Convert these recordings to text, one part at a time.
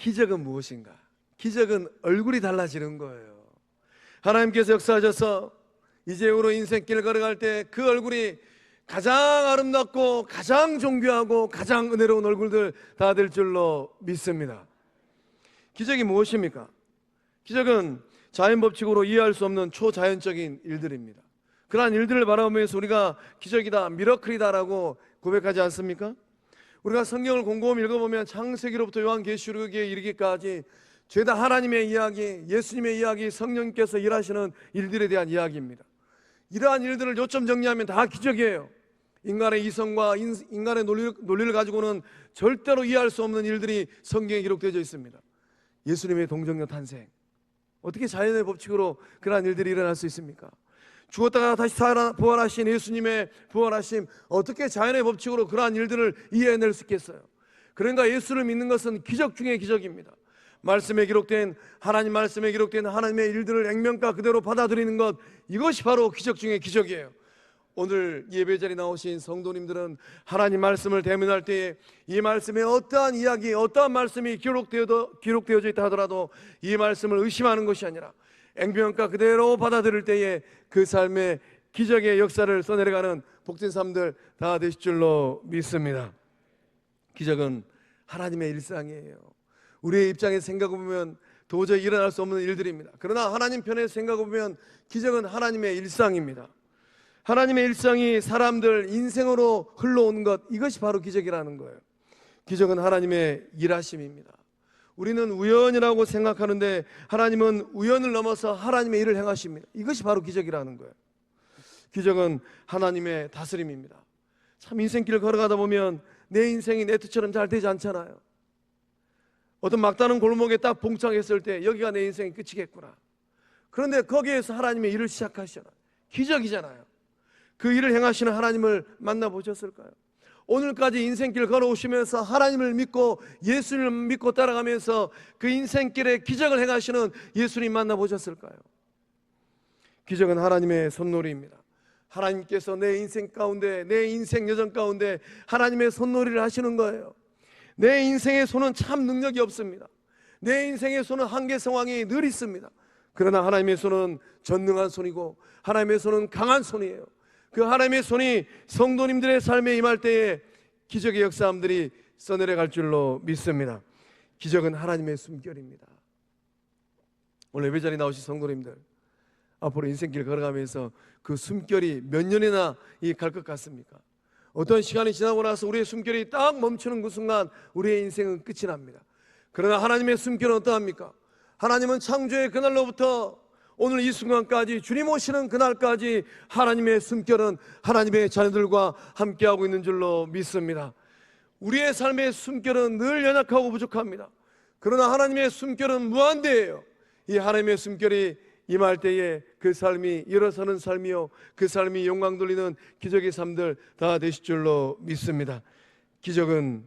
기적은 무엇인가? 기적은 얼굴이 달라지는 거예요. 하나님께서 역사하셔서 이제후로 인생길 걸어갈 때 그 얼굴이 가장 아름답고 가장 존귀하고 가장 은혜로운 얼굴들 다 될 줄로 믿습니다. 기적이 무엇입니까? 기적은 자연 법칙으로 이해할 수 없는 초자연적인 일들입니다. 그러한 일들을 바라보면서 우리가 기적이다, 미러클이다라고 고백하지 않습니까? 우리가 성경을 곰곰이 읽어보면 창세기로부터 요한계시록에 이르기까지 죄다 하나님의 이야기, 예수님의 이야기, 성령께서 일하시는 일들에 대한 이야기입니다. 이러한 일들을 요점 정리하면 다 기적이에요. 인간의 이성과 인간의 논리를 가지고는 절대로 이해할 수 없는 일들이 성경에 기록되어 있습니다. 예수님의 동정녀 탄생, 어떻게 자연의 법칙으로 그러한 일들이 일어날 수 있습니까? 죽었다가 다시 부활하신 예수님의 부활하심, 어떻게 자연의 법칙으로 그러한 일들을 이해해낼 수 있겠어요? 그러니까 예수를 믿는 것은 기적 중의 기적입니다. 말씀에 기록된, 하나님 말씀에 기록된 하나님의 일들을 액면가 그대로 받아들이는 것, 이것이 바로 기적 중의 기적이에요. 오늘 예배 자리에 나오신 성도님들은 하나님 말씀을 대면할 때에 이 말씀에 어떠한 이야기, 어떠한 말씀이 기록되어져 있다 하더라도 이 말씀을 의심하는 것이 아니라 액면가 그대로 받아들일 때에 그 삶의 기적의 역사를 써내려가는 복된 삶들 다 되실 줄로 믿습니다. 기적은 하나님의 일상이에요. 우리의 입장에서 생각해보면 도저히 일어날 수 없는 일들입니다. 그러나 하나님 편에서 생각해보면 기적은 하나님의 일상입니다. 하나님의 일상이 사람들 인생으로 흘러온 것, 이것이 바로 기적이라는 거예요. 기적은 하나님의 일하심입니다. 우리는 우연이라고 생각하는데 하나님은 우연을 넘어서 하나님의 일을 행하십니다. 이것이 바로 기적이라는 거예요. 기적은 하나님의 다스림입니다. 참 인생길을 걸어가다 보면 내 인생이 내 뜻처럼 잘 되지 않잖아요. 어떤 막다른 골목에 딱 봉착했을 때 여기가 내 인생의 끝이겠구나. 그런데 거기에서 하나님의 일을 시작하시잖아요. 기적이잖아요. 그 일을 행하시는 하나님을 만나보셨을까요? 오늘까지 인생길 걸어오시면서 하나님을 믿고 예수님을 믿고 따라가면서 그 인생길에 기적을 행하시는 예수님 만나보셨을까요? 기적은 하나님의 손놀이입니다. 하나님께서 내 인생 가운데, 내 인생 여정 가운데 하나님의 손놀이를 하시는 거예요. 내 인생의 손은 참 능력이 없습니다. 내 인생의 손은 한계 상황이 늘 있습니다. 그러나 하나님의 손은 전능한 손이고 하나님의 손은 강한 손이에요. 그 하나님의 손이 성도님들의 삶에 임할 때에 기적의 역사함들이 써내려갈 줄로 믿습니다. 기적은 하나님의 숨결입니다. 오늘 예배 자리에 나오신 성도님들, 앞으로 인생길 걸어가면서 그 숨결이 몇 년이나 갈 것 같습니까? 어떤 시간이 지나고 나서 우리의 숨결이 딱 멈추는 그 순간 우리의 인생은 끝이 납니다. 그러나 하나님의 숨결은 어떠합니까? 하나님은 창조의 그날로부터 오늘 이 순간까지, 주님 오시는 그날까지 하나님의 숨결은 하나님의 자녀들과 함께하고 있는 줄로 믿습니다. 우리의 삶의 숨결은 늘 연약하고 부족합니다. 그러나 하나님의 숨결은 무한대예요. 이 하나님의 숨결이 임할 때에 그 삶이 일어서는 삶이요, 그 삶이 영광 돌리는 기적의 삶들 다 되실 줄로 믿습니다. 기적은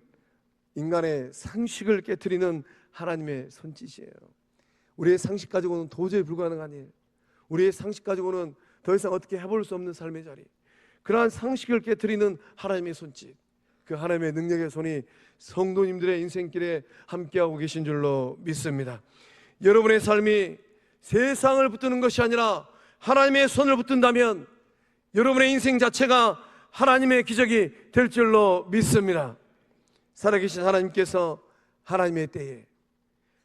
인간의 상식을 깨트리는 하나님의 손짓이에요. 우리의 상식 가지고는 도저히 불가능한 일, 우리의 상식 가지고는 더 이상 어떻게 해볼 수 없는 삶의 자리, 그러한 상식을 깨트리는 하나님의 손짓, 그 하나님의 능력의 손이 성도님들의 인생길에 함께하고 계신 줄로 믿습니다. 여러분의 삶이 세상을 붙드는 것이 아니라 하나님의 손을 붙든다면 여러분의 인생 자체가 하나님의 기적이 될 줄로 믿습니다. 살아계신 하나님께서 하나님의 때에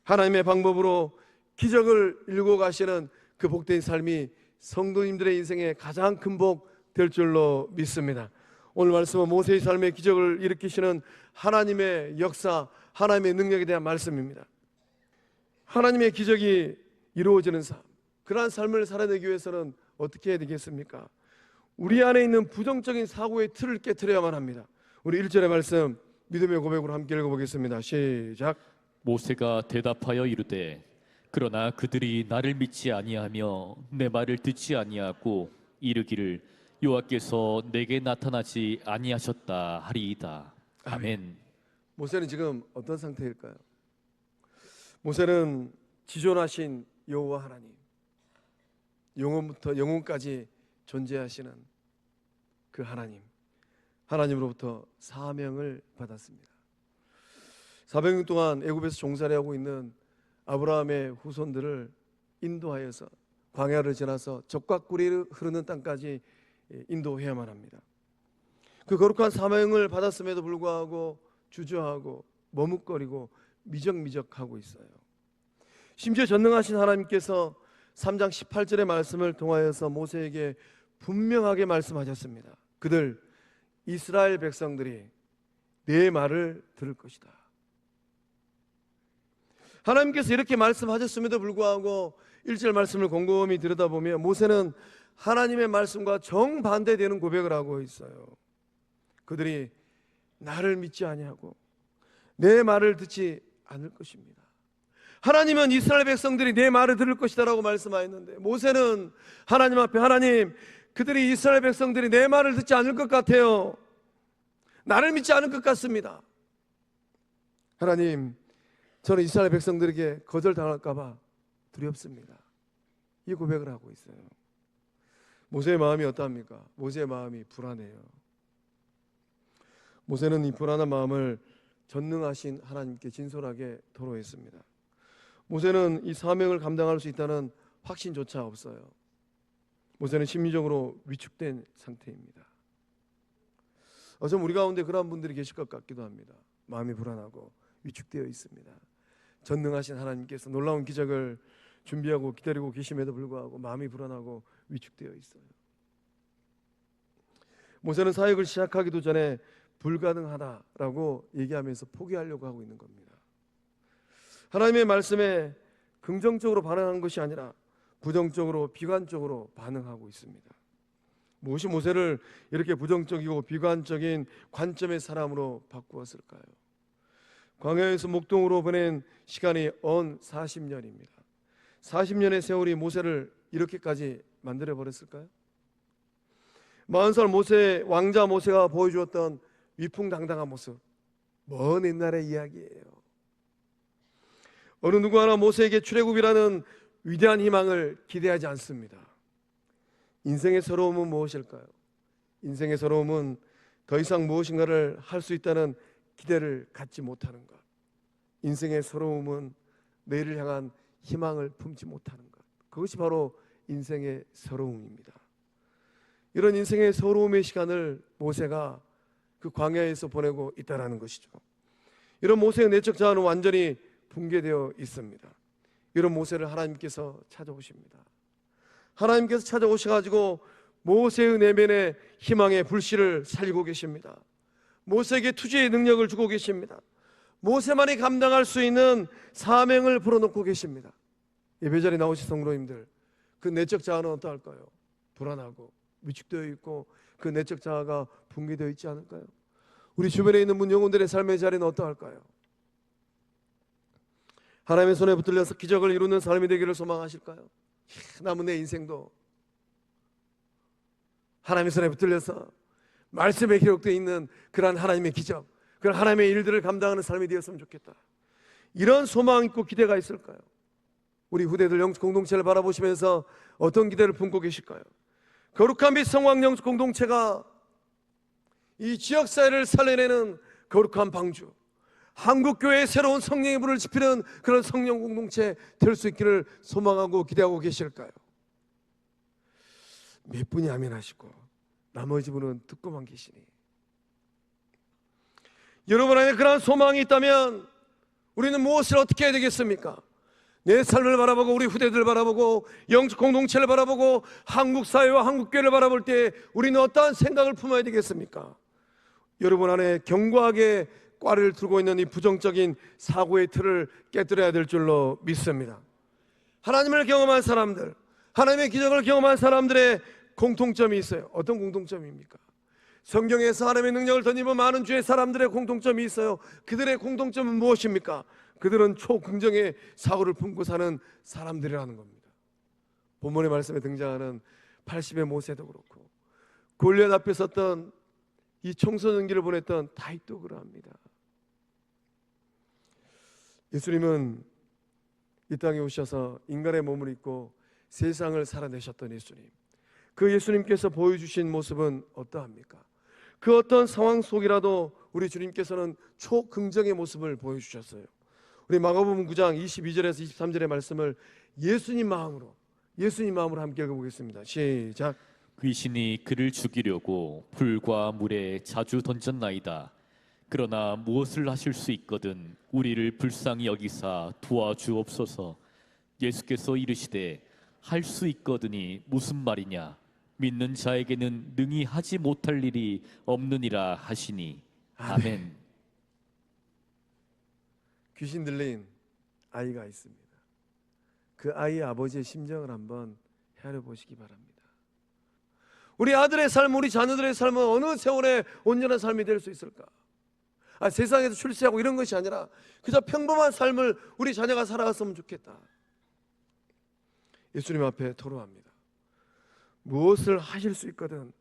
하나님의 방법으로 기적을 일고 가시는 그 복된 삶이 성도님들의 인생에 가장 큰 복 될 줄로 믿습니다. 오늘 말씀은 모세의 삶의 기적을 일으키시는 하나님의 역사, 하나님의 능력에 대한 말씀입니다. 하나님의 기적이 이루어지는 삶, 그러한 삶을 살아내기 위해서는 어떻게 해야 되겠습니까? 우리 안에 있는 부정적인 사고의 틀을 깨트려야만 합니다. 우리 1절의 말씀 믿음의 고백으로 함께 읽어보겠습니다. 시작. 모세가 대답하여 이르되 그러나 그들이 나를 믿지 아니하며 내 말을 듣지 아니하고 이르기를 여호와께서 내게 나타나지 아니하셨다 하리이다. 아멘. 모세는 지금 어떤 상태일까요? 모세는 지존하신 여호와 하나님, 영원부터 영원까지 존재하시는 그 하나님으로부터 사명을 받았습니다. 400년 동안 애굽에서 종살이 하고 있는 아브라함의 후손들을 인도하여서 광야를 지나서 적과 꿀이 흐르는 땅까지 인도해야만 합니다. 그 거룩한 사명을 받았음에도 불구하고 주저하고 머뭇거리고 미적미적하고 있어요. 심지어 전능하신 하나님께서 3장 18절의 말씀을 통하여서 모세에게 분명하게 말씀하셨습니다. 그들 이스라엘 백성들이 내 말을 들을 것이다. 하나님께서 이렇게 말씀하셨음에도 불구하고 1절 말씀을 곰곰이 들여다보면 모세는 하나님의 말씀과 정반대되는 고백을 하고 있어요. 그들이 나를 믿지 아니하고 내 말을 듣지 않을 것입니다. 하나님은 이스라엘 백성들이 내 말을 들을 것이다 라고 말씀하였는데 모세는 하나님 앞에 하나님, 그들이 이스라엘 백성들이 내 말을 듣지 않을 것 같아요. 나를 믿지 않을 것 같습니다. 하나님, 저는 이스라엘 백성들에게 거절당할까 봐 두렵습니다. 이 고백을 하고 있어요. 모세의 마음이 어떠합니까? 모세의 마음이 불안해요. 모세는 이 불안한 마음을 전능하신 하나님께 진솔하게 토로했습니다. 모세는 이 사명을 감당할 수 있다는 확신조차 없어요. 모세는 심리적으로 위축된 상태입니다. 어쩜 우리 가운데 그러한 분들이 계실 것 같기도 합니다. 마음이 불안하고 위축되어 있습니다. 전능하신 하나님께서 놀라운 기적을 준비하고 기다리고 계심에도 불구하고 마음이 불안하고 위축되어 있어요. 모세는 사역을 시작하기도 전에 불가능하다라고 얘기하면서 포기하려고 하고 있는 겁니다. 하나님의 말씀에 긍정적으로 반응한 것이 아니라 부정적으로 비관적으로 반응하고 있습니다. 무엇이 모세를 이렇게 부정적이고 비관적인 관점의 사람으로 바꾸었을까요? 광야에서 목동으로 보낸 시간이 언 40년입니다. 40년의 세월이 모세를 이렇게까지 만들어 버렸을까요? 40살 모세, 왕자 모세가 보여주었던 위풍당당한 모습, 먼 옛날의 이야기예요. 어느 누구 하나 모세에게 출애굽이라는 위대한 희망을 기대하지 않습니다. 인생의 서러움은 무엇일까요? 인생의 서러움은 더 이상 무엇인가를 할 수 있다는 기대를 갖지 못하는 것. 인생의 서러움은 내일을 향한 희망을 품지 못하는 것. 그것이 바로 인생의 서러움입니다. 이런 인생의 서러움의 시간을 모세가 그 광야에서 보내고 있다는 것이죠. 이런 모세의 내적 자아는 완전히 붕괴되어 있습니다. 이런 모세를 하나님께서 찾아오십니다. 하나님께서 찾아오셔가지고 모세의 내면의 희망의 불씨를 살리고 계십니다. 모세에게 투지의 능력을 주고 계십니다. 모세만이 감당할 수 있는 사명을 풀어놓고 계십니다. 예배자리에 나오신 성도님들, 그 내적 자아는 어떠할까요? 불안하고 위축되어 있고 그 내적 자아가 붕괴되어 있지 않을까요? 우리 주변에 있는 문 영혼들의 삶의 자리는 어떠할까요? 하나님의 손에 붙들려서 기적을 이루는 삶이 되기를 소망하실까요? 남은 내 인생도 하나님의 손에 붙들려서 말씀에 기록되어 있는 그러한 하나님의 기적, 그런 하나님의 일들을 감당하는 삶이 되었으면 좋겠다. 이런 소망 있고 기대가 있을까요? 우리 후대들 영적 공동체를 바라보시면서 어떤 기대를 품고 계실까요? 거룩한 빛 성황 영적 공동체가 이 지역사회를 살려내는 거룩한 방주, 한국교회의 새로운 성령의 불을 지피는 그런 성령 공동체 될 수 있기를 소망하고 기대하고 계실까요? 몇 분이 아멘 하시고 나머지 분은 듣고만 계시니, 여러분 안에 그러한 소망이 있다면 우리는 무엇을 어떻게 해야 되겠습니까? 내 삶을 바라보고 우리 후대들을 바라보고 영적 공동체를 바라보고 한국 사회와 한국 교회를 바라볼 때 우리는 어떠한 생각을 품어야 되겠습니까? 여러분 안에 견고하게 꽈리를 들고 있는 이 부정적인 사고의 틀을 깨뜨려야 될 줄로 믿습니다. 하나님을 경험한 사람들, 하나님의 기적을 경험한 사람들의 공통점이 있어요. 어떤 공통점입니까? 성경에서 하나님의 능력을 덧입은 많은 주의 사람들의 공통점이 있어요. 그들의 공통점은 무엇입니까? 그들은 초긍정의 사고를 품고 사는 사람들이라는 겁니다. 본문의 말씀에 등장하는 80의 모세도 그렇고 골리앗 앞에 섰던 이 청소년기를 보냈던 다윗도 그러합니다. 예수님은 이 땅에 오셔서 인간의 몸을 입고 세상을 살아내셨던 예수님, 그 예수님께서 보여주신 모습은 어떠합니까? 그 어떤 상황 속이라도 우리 주님께서는 초긍정의 모습을 보여주셨어요. 우리 마가복음 9장 22절에서 23절의 말씀을 예수님 마음으로 함께 읽어보겠습니다. 시작. 귀신이 그를 죽이려고 불과 물에 자주 던졌나이다. 그러나 무엇을 하실 수 있거든 우리를 불쌍히 여기사 도와주옵소서. 예수께서 이르시되 할 수 있거든이 무슨 말이냐. 믿는 자에게는 능히 하지 못할 일이 없느니라 하시니. 아멘. 귀신 들린 아이가 있습니다. 그 아이의 아버지의 심정을 한번 헤아려 보시기 바랍니다. 우리 아들의 삶, 우리 자녀들의 삶은 어느 세월에 온전한 삶이 될 수 있을까? 세상에서 출세하고 이런 것이 아니라 그저 평범한 삶을 우리 자녀가 살아갔으면 좋겠다. 예수님 앞에 토로합니다. 무엇을 하실 수 있거든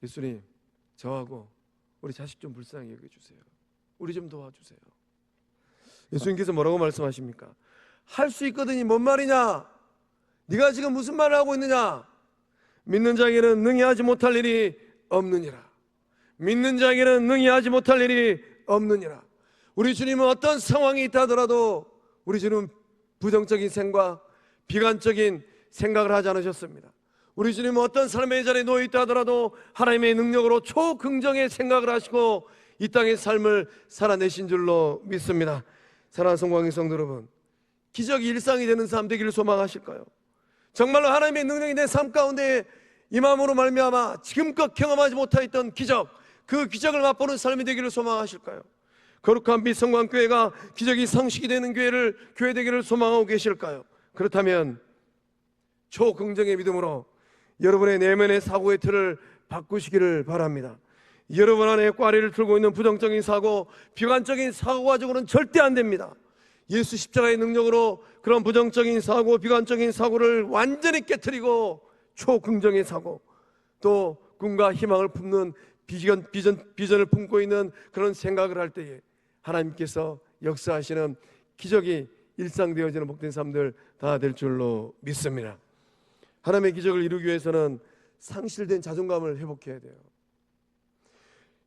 예수님, 저하고 우리 자식 좀 불쌍히 여겨주세요. 우리 좀 도와주세요. 예수님께서 뭐라고 말씀하십니까? 할 수 있거든이 뭔 말이냐? 네가 지금 무슨 말을 하고 있느냐? 믿는 자에게는 능히 하지 못할 일이 없느니라. 믿는 자에게는 능히 하지 못할 일이 없느니라. 우리 주님은 어떤 상황이 있다 하더라도 우리 주님은 부정적인 생각, 비관적인 생각을 하지 않으셨습니다. 우리 주님은 어떤 삶의 자리에 놓여 있다 하더라도 하나님의 능력으로 초긍정의 생각을 하시고 이 땅의 삶을 살아내신 줄로 믿습니다. 사랑하는 성광의 성도 여러분, 기적이 일상이 되는 삶 되기를 소망하실까요? 정말로 하나님의 능력이 내 삶 가운데 임함으로 말미암아 지금껏 경험하지 못했던 기적, 그 기적을 맛보는 삶이 되기를 소망하실까요? 거룩한 빛 성광교회가 기적이 상식이 되는 교회 되기를 소망하고 계실까요? 그렇다면 초긍정의 믿음으로 여러분의 내면의 사고의 틀을 바꾸시기를 바랍니다. 여러분 안에 꽈리를 틀고 있는 부정적인 사고, 비관적인 사고 가지고는 절대 안 됩니다. 예수 십자가의 능력으로 그런 부정적인 사고, 비관적인 사고를 완전히 깨트리고 초긍정의 사고, 또 꿈과 희망을 품는 비전을 품고 있는 그런 생각을 할 때에 하나님께서 역사하시는 기적이 일상되어지는 복된 삶들 다 될 줄로 믿습니다. 하나님의 기적을 이루기 위해서는 상실된 자존감을 회복해야 돼요.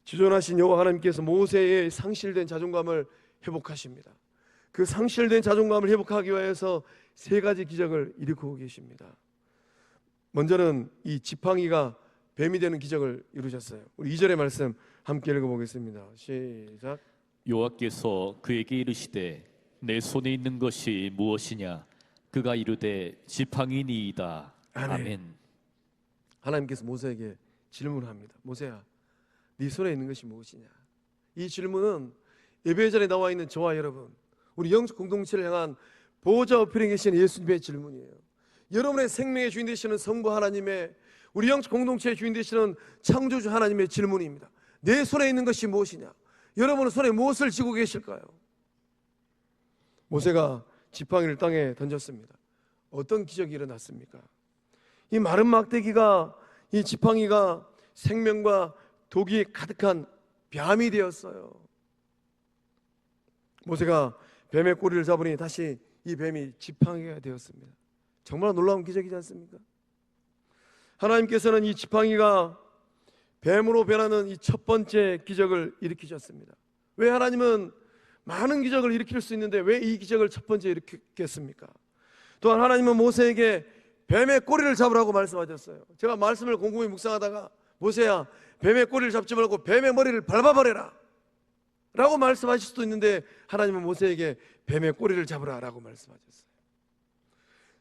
지존하신 여호와 하나님께서 모세의 상실된 자존감을 회복하십니다. 그 상실된 자존감을 회복하기 위해서 세 가지 기적을 일으키고 계십니다. 먼저는 이 지팡이가 뱀이 되는 기적을 이루셨어요. 우리 2절의 말씀 함께 읽어보겠습니다. 시작. 여호와께서 그에게 이르시되 내 손에 있는 것이 무엇이냐. 그가 이르되 지팡이니이다. 아멘. 하나님께서 모세에게 질문합니다. 모세야, 네 손에 있는 것이 무엇이냐? 이 질문은 예배 자리에 나와 있는 저와 여러분, 우리 영적 공동체를 향한 보호자 어필에 계시는 예수님의 질문이에요. 여러분의 생명의 주인 되시는 성부 하나님의, 우리 영적 공동체의 주인 되시는 창조주 하나님의 질문입니다. 내 손에 있는 것이 무엇이냐? 여러분은 손에 무엇을 쥐고 계실까요? 모세가 지팡이를 땅에 던졌습니다. 어떤 기적이 일어났습니까? 이 마른 막대기가, 이 지팡이가 생명과 독이 가득한 뱀이 되었어요. 모세가 뱀의 꼬리를 잡으니 다시 이 뱀이 지팡이가 되었습니다. 정말 놀라운 기적이지 않습니까? 하나님께서는 이 지팡이가 뱀으로 변하는 이 첫 번째 기적을 일으키셨습니다. 왜 하나님은 많은 기적을 일으킬 수 있는데 왜 이 기적을 첫 번째 일으켰겠습니까? 또한 하나님은 모세에게 뱀의 꼬리를 잡으라고 말씀하셨어요. 제가 말씀을 곰곰이 묵상하다가 모세야, 뱀의 꼬리를 잡지 말고 뱀의 머리를 밟아버려라 라고 말씀하실 수도 있는데 하나님은 모세에게 뱀의 꼬리를 잡으라 라고 말씀하셨어요.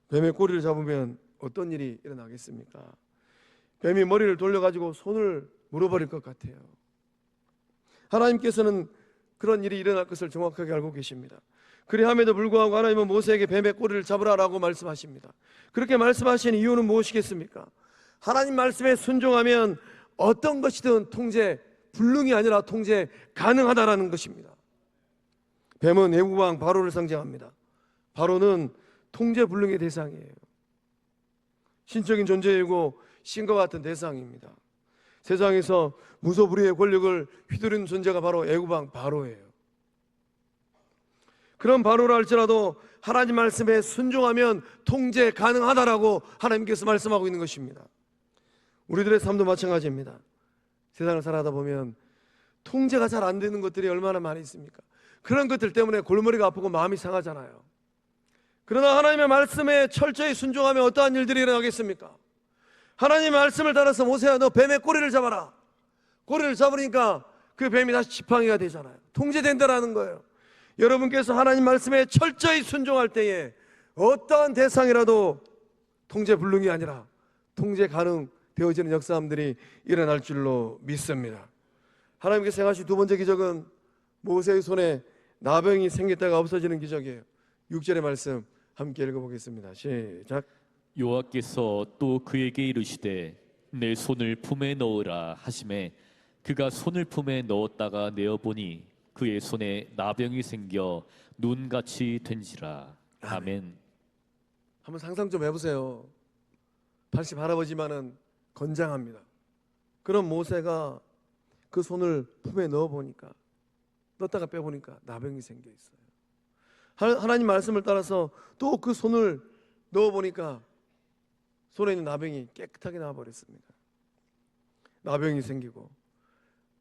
뱀의 꼬리를 잡으면 어떤 일이 일어나겠습니까? 뱀이 머리를 돌려가지고 손을 물어버릴 것 같아요. 하나님께서는 그런 일이 일어날 것을 정확하게 알고 계십니다. 그리함에도 불구하고 하나님은 모세에게 뱀의 꼬리를 잡으라라고 말씀하십니다. 그렇게 말씀하신 이유는 무엇이겠습니까? 하나님 말씀에 순종하면 어떤 것이든 통제 불능이 아니라 통제 가능하다라는 것입니다. 뱀은 애국왕 바로를 상징합니다. 바로는 통제 불능의 대상이에요. 신적인 존재이고 신과 같은 대상입니다. 세상에서 무소불위의 권력을 휘두르는 존재가 바로 애국왕 바로예요. 그런 바로라 할지라도 하나님 말씀에 순종하면 통제 가능하다라고 하나님께서 말씀하고 있는 것입니다. 우리들의 삶도 마찬가지입니다. 세상을 살아다 보면 통제가 잘 안 되는 것들이 얼마나 많이 있습니까? 그런 것들 때문에 골머리가 아프고 마음이 상하잖아요. 그러나 하나님의 말씀에 철저히 순종하면 어떠한 일들이 일어나겠습니까? 하나님의 말씀을 따라서 모세야 너 뱀의 꼬리를 잡아라. 꼬리를 잡으니까 그 뱀이 다시 지팡이가 되잖아요. 통제된다라는 거예요. 여러분께서 하나님 말씀에 철저히 순종할 때에 어떠한 대상이라도 통제불능이 아니라 통제 가능되어지는 역사함들이 일어날 줄로 믿습니다. 하나님께서 행하신 두 번째 기적은 모세의 손에 나병이 생겼다가 없어지는 기적이에요. 6절의 말씀 함께 읽어보겠습니다. 시작. 여호와께서 또 그에게 이르시되 내 손을 품에 넣으라 하시매 그가 손을 품에 넣었다가 내어보니 그의 손에 나병이 생겨 눈같이 된지라. 아멘. 한번 상상 좀 해보세요. 80 할아버지만은 건장합니다. 그런 모세가 그 손을 품에 넣어보니까, 넣었다가 빼보니까 나병이 생겨 있어요. 하나님 말씀을 따라서 또 그 손을 넣어보니까 손에 있는 나병이 깨끗하게 나와버렸습니다. 나병이 생기고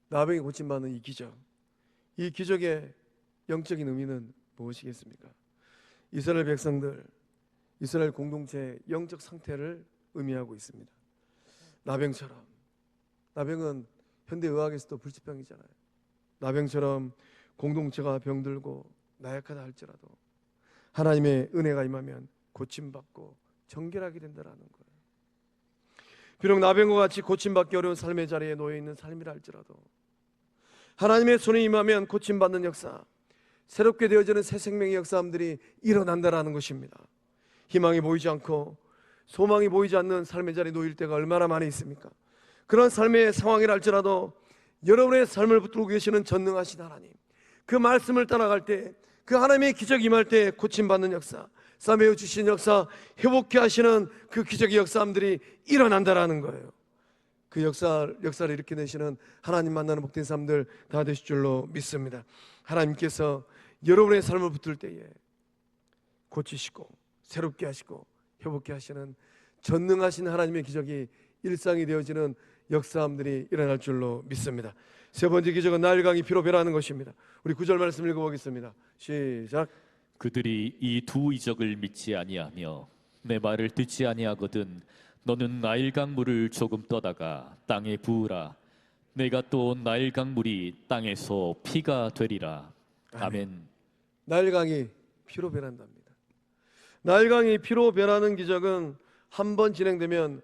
나병이 고침받는 이 기적, 이 기적의 영적인 의미는 무엇이겠습니까? 이스라엘 백성들, 이스라엘 공동체의 영적 상태를 의미하고 있습니다. 나병처럼, 나병은 현대 의학에서도 불치병이잖아요. 나병처럼 공동체가 병들고 나약하다 할지라도 하나님의 은혜가 임하면 고침받고 정결하게 된다라는 거예요. 비록 나병과 같이 고침받기 어려운 삶의 자리에 놓여 있는 삶이라 할지라도 하나님의 손이 임하면 고침받는 역사, 새롭게 되어지는 새 생명의 역사함들이 일어난다라는 것입니다. 희망이 보이지 않고 소망이 보이지 않는 삶의 자리에 놓일 때가 얼마나 많이 있습니까? 그런 삶의 상황이라 할지라도 여러분의 삶을 붙들고 계시는 전능하신 하나님, 그 말씀을 따라갈 때, 그 하나님의 기적이 임할 때 고침받는 역사, 싸매어 주신 역사, 회복케 하시는 그 기적의 역사함들이 일어난다라는 거예요. 그 역사를 일으켜내시는 하나님 만나는 복된 삶들 다 되실 줄로 믿습니다. 하나님께서 여러분의 삶을 붙들 때에 고치시고 새롭게 하시고 회복케 하시는 전능하신 하나님의 기적이 일상이 되어지는 역사함들이 일어날 줄로 믿습니다. 세 번째 기적은 나일강이 피로 변하는 것입니다. 우리 9절 말씀 읽어보겠습니다. 시작. 그들이 이 두 이적을 믿지 아니하며 내 말을 듣지 아니하거든 너는 나일강 물을 조금 떠다가 땅에 부으라. 내가 또 나일강 물이 땅에서 피가 되리라. 아멘. 나일강이 피로 변한답니다. 나일강이 피로 변하는 기적은 한 번 진행되면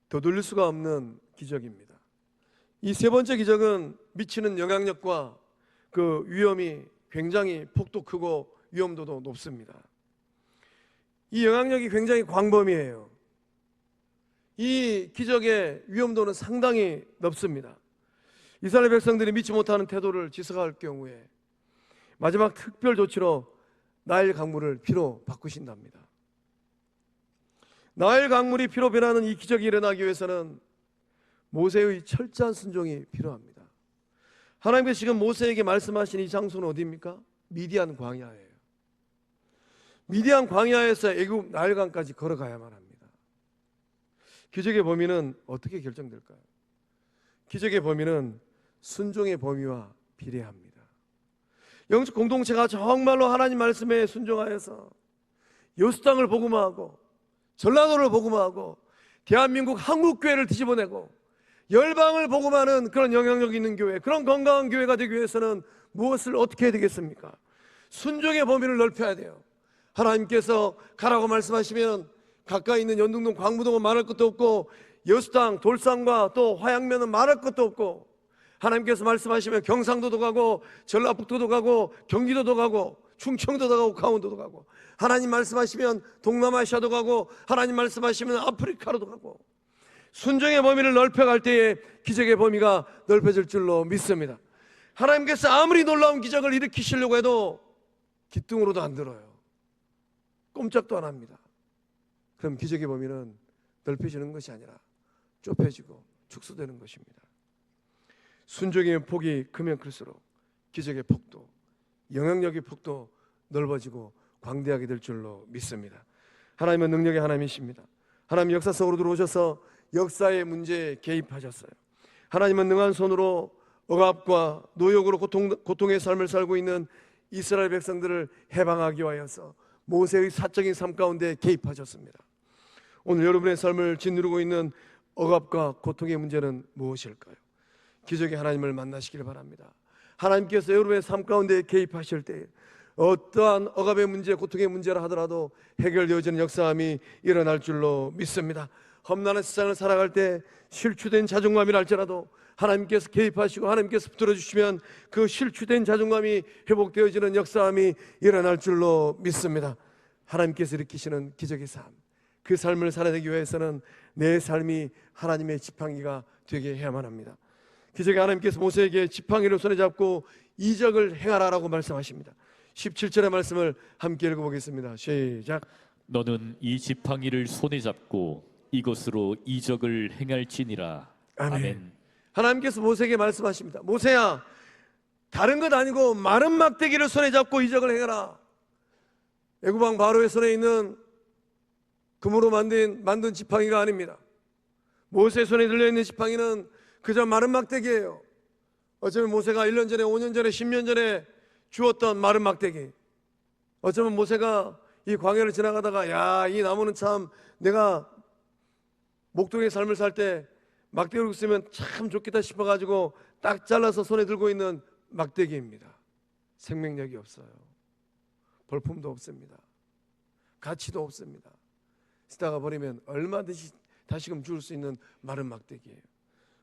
되돌릴 수가 없는 기적입니다. 이 세 번째 기적은 미치는 영향력과 그 위험이 굉장히 폭도 크고 위험도도 높습니다. 이 영향력이 굉장히 광범위해요. 이 기적의 위험도는 상당히 높습니다. 이스라엘 백성들이 믿지 못하는 태도를 지속할 경우에 마지막 특별 조치로 나일 강물을 피로 바꾸신답니다. 나일 강물이 피로 변하는 이 기적이 일어나기 위해서는 모세의 철저한 순종이 필요합니다. 하나님께서 지금 모세에게 말씀하신 이 장소는 어디입니까? 미디안 광야예요. 미디안 광야에서 애굽 나일강까지 걸어가야만 합니다. 기적의 범위는 어떻게 결정될까요? 기적의 범위는 순종의 범위와 비례합니다. 영적 공동체가 정말로 하나님 말씀에 순종하여서 여수 땅을 복음화하고 전라도를 복음화하고 대한민국 한국교회를 뒤집어내고 열방을 복음하는 그런 영향력 있는 교회, 그런 건강한 교회가 되기 위해서는 무엇을 어떻게 해야 되겠습니까? 순종의 범위를 넓혀야 돼요. 하나님께서 가라고 말씀하시면 가까이 있는 연등동 광무동은 말할 것도 없고 여수 땅 돌산과 또 화양면은 말할 것도 없고 하나님께서 말씀하시면 경상도도 가고 전라북도도 가고 경기도도 가고 충청도도 가고 강원도도 가고 하나님 말씀하시면 동남아시아도 가고 하나님 말씀하시면 아프리카로도 가고 순종의 범위를 넓혀갈 때에 기적의 범위가 넓혀질 줄로 믿습니다. 하나님께서 아무리 놀라운 기적을 일으키시려고 해도 기둥으로도 안 들어요. 꼼짝도 안 합니다. 그럼 기적의 범위는 넓혀지는 것이 아니라 좁혀지고 축소되는 것입니다. 순종의 폭이 크면 클수록 기적의 폭도, 영향력의 폭도 넓어지고 광대하게 될 줄로 믿습니다. 하나님은 능력의 하나님이십니다. 하나님 역사 속으로 들어오셔서 역사의 문제에 개입하셨어요. 하나님은 능한 손으로 억압과 노역으로 고통의 삶을 살고 있는 이스라엘 백성들을 해방하기 위하여서 모세의 사적인 삶 가운데 개입하셨습니다. 오늘 여러분의 삶을 짓누르고 있는 억압과 고통의 문제는 무엇일까요? 기적의 하나님을 만나시기를 바랍니다. 하나님께서 여러분의 삶 가운데 개입하실 때 어떠한 억압의 문제, 고통의 문제라 하더라도 해결되어지는 역사함이 일어날 줄로 믿습니다. 험난한 세상을 살아갈 때 실추된 자존감이라 할지라도 하나님께서 개입하시고 하나님께서 붙들어 주시면 그 실추된 자존감이 회복되어지는 역사함이 일어날 줄로 믿습니다. 하나님께서 일으키시는 기적의 삶, 그 삶을 살아내기 위해서는 내 삶이 하나님의 지팡이가 되게 해야만 합니다. 기적의 하나님께서 모세에게 지팡이를 손에 잡고 이적을 행하라라고 말씀하십니다. 17절의 말씀을 함께 읽어보겠습니다. 시작. 너는 이 지팡이를 손에 잡고 이것으로 이적을 행할지니라. 아멘. 하나님께서 모세에게 말씀하십니다. 모세야, 다른 것 아니고 마른 막대기를 손에 잡고 이적을 행하라. 애굽 왕 바로의 손에 있는 금으로 만든 지팡이가 아닙니다. 모세의 손에 들려있는 지팡이는 그저 마른 막대기예요. 어쩌면 모세가 1년 전에, 5년 전에, 10년 전에 주었던 마른 막대기. 어쩌면 모세가 이 광야를 지나가다가 야, 이 나무는 참 내가 목동의 삶을 살 때 막대기를 쓰면 참 좋겠다 싶어가지고 딱 잘라서 손에 들고 있는 막대기입니다. 생명력이 없어요. 볼품도 없습니다. 가치도 없습니다. 쓰다가 버리면 얼마든지 다시금 주울 수 있는 마른 막대기예요.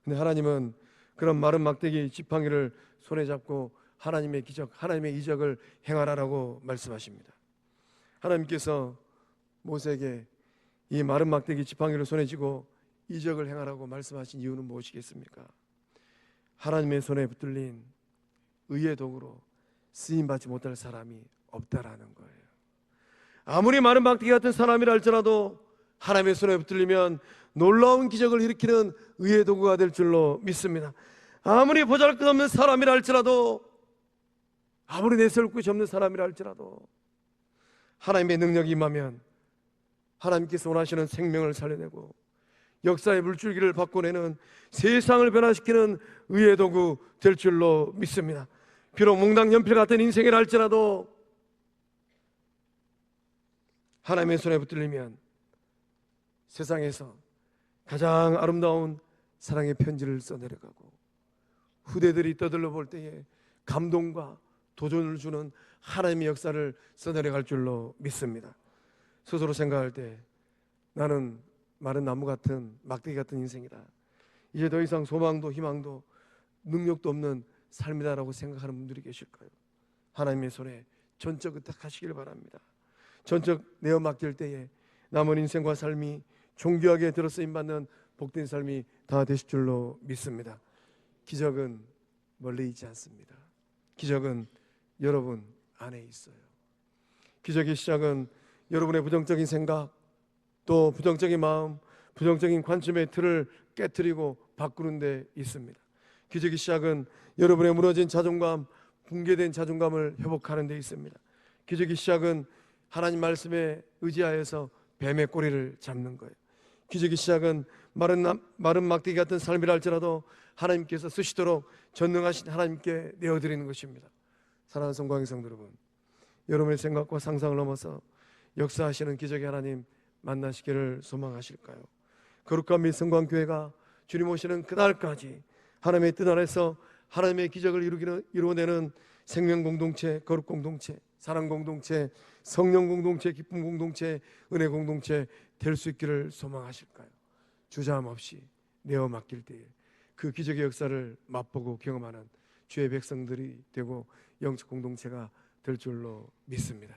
근데 하나님은 그런 마른 막대기 지팡이를 손에 잡고 하나님의 기적, 하나님의 이적을 행하라라고 말씀하십니다. 하나님께서 모세에게 이 마른 막대기 지팡이를 손에 쥐고 이적을 행하라고 말씀하신 이유는 무엇이겠습니까? 하나님의 손에 붙들린 의의 도구로 쓰임받지 못할 사람이 없다라는 거예요. 아무리 마른 막대기 같은 사람이라 할지라도 하나님의 손에 붙들리면 놀라운 기적을 일으키는 의의 도구가 될 줄로 믿습니다. 아무리 보잘것없는 사람이라 할지라도, 아무리 내세울 곳이 없는 사람이라 할지라도 하나님의 능력이 임하면 하나님께서 원하시는 생명을 살려내고 역사의 물줄기를 바꿔내는, 세상을 변화시키는 의의 도구 될 줄로 믿습니다. 비록 몽당 연필 같은 인생이라 할지라도 하나님의 손에 붙들리면 세상에서 가장 아름다운 사랑의 편지를 써내려가고 후대들이 떠들러 볼 때에 감동과 도전을 주는 하나님의 역사를 써내려갈 줄로 믿습니다. 스스로 생각할 때 나는 마른 나무 같은, 막대기 같은 인생이다, 이제 더 이상 소망도 희망도 능력도 없는 삶이다라고 생각하는 분들이 계실까요? 하나님의 손에 전적 의탁하시길 바랍니다. 전적 내어 맡길 때에 남은 인생과 삶이 존귀하게 들어쓰임받는 복된 삶이 다 되실 줄로 믿습니다. 기적은 멀리 있지 않습니다. 기적은 여러분 안에 있어요. 기적의 시작은 여러분의 부정적인 생각, 또 부정적인 마음, 부정적인 관점의 틀을 깨트리고 바꾸는 데 있습니다. 기적의 시작은 여러분의 무너진 자존감, 붕괴된 자존감을 회복하는 데 있습니다. 기적의 시작은 하나님 말씀에 의지하여서 뱀의 꼬리를 잡는 거예요. 기적의 시작은 마른 막대기 같은 삶이라 할지라도 하나님께서 쓰시도록 전능하신 하나님께 내어드리는 것입니다. 사랑하는 성광의 성도 여러분, 여러분의 생각과 상상을 넘어서 역사하시는 기적의 하나님 만나시기를 소망하실까요? 거룩한 및 성광교회가 주님 오시는 그날까지 하나님의 뜻 안에서 하나님의 기적을 이루어내는 생명 공동체, 거룩 공동체, 사랑 공동체, 성령 공동체, 기쁨 공동체, 은혜 공동체 될 수 있기를 소망하실까요? 주저함 없이 내어 맡길 때에 그 기적의 역사를 맛보고 경험하는 주의 백성들이 되고 영적 공동체가 될 줄로 믿습니다.